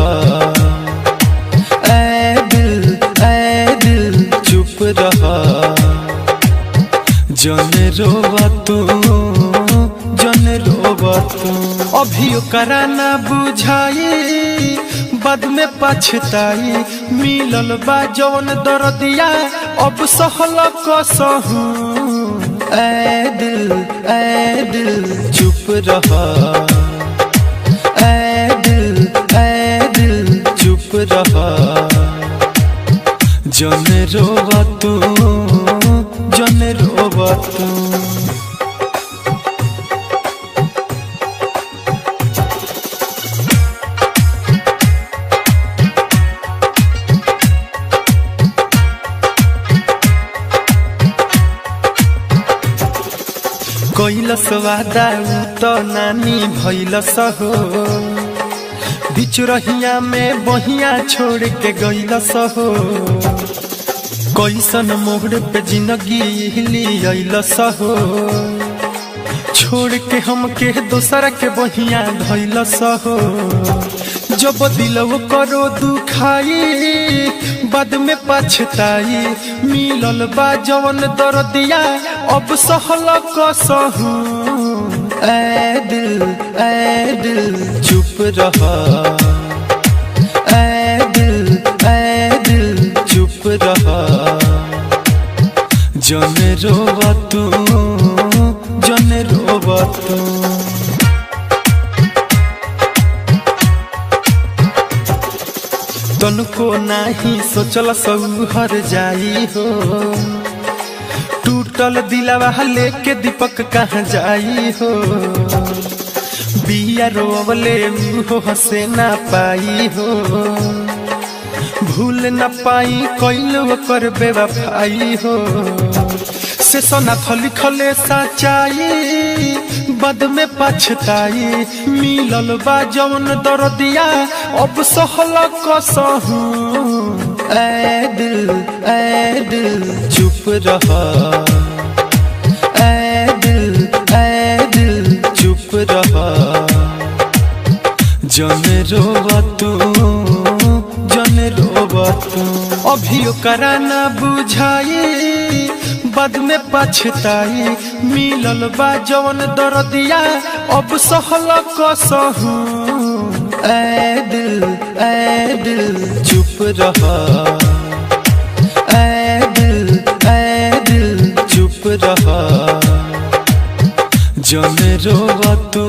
रहा। ऐ दिल चुप रहा। जन रोवा तू, जन रोवा तू। अभी ओकरा ना बुझाई, बाद में पछताई। मिलल बा जवन दर्दिया, अब सहल कसहू। ऐ दिल चुप रहा। ऐ दिल चुप रहा। जन रोवा तू, जन रोवा तू। कैलस वादा तो नानी भैलस हो। बीच रहिया में बहिया छोड़ के गैलस हो। कैसन मोड़ पे जिंदगी लियलस हो। छोड़ के हमके दोसर के बहिया धैलस हो। जब दिलव करो दुखाई, बाद में पछताई। मिलल बा जवन दर्दिया, अब सहल कसहू। ऐ दिल चुप रहा। ऐ दिल चुप रहा। जन रोवा तू, जन रोवा तू। तनको नाही सोचल सब हर जाई हो। टूटल दिलवा लेके दीपक कहाँ जाई हो। बिया रोवले हो हंसे ना पाई हो। भूल न पाई कैलो कर बेवफाई हो। से सोना लिखले सच्चाई, बाद में पछताई। मिलल बा जवन दर्दिया, अब सहल कसहू। ऐ दिल चुप रहा। ऐ दिल चुप रहा। जन रोवा तू, जन रोवा तू। अभी ओकरा ना बुझाई, बाद में पछताई। मिलल बा जवन दर्दिया, अब सहल कसहू। ऐ दिल चुप रहा। ऐ दिल चुप रहा। जन रोवा तू।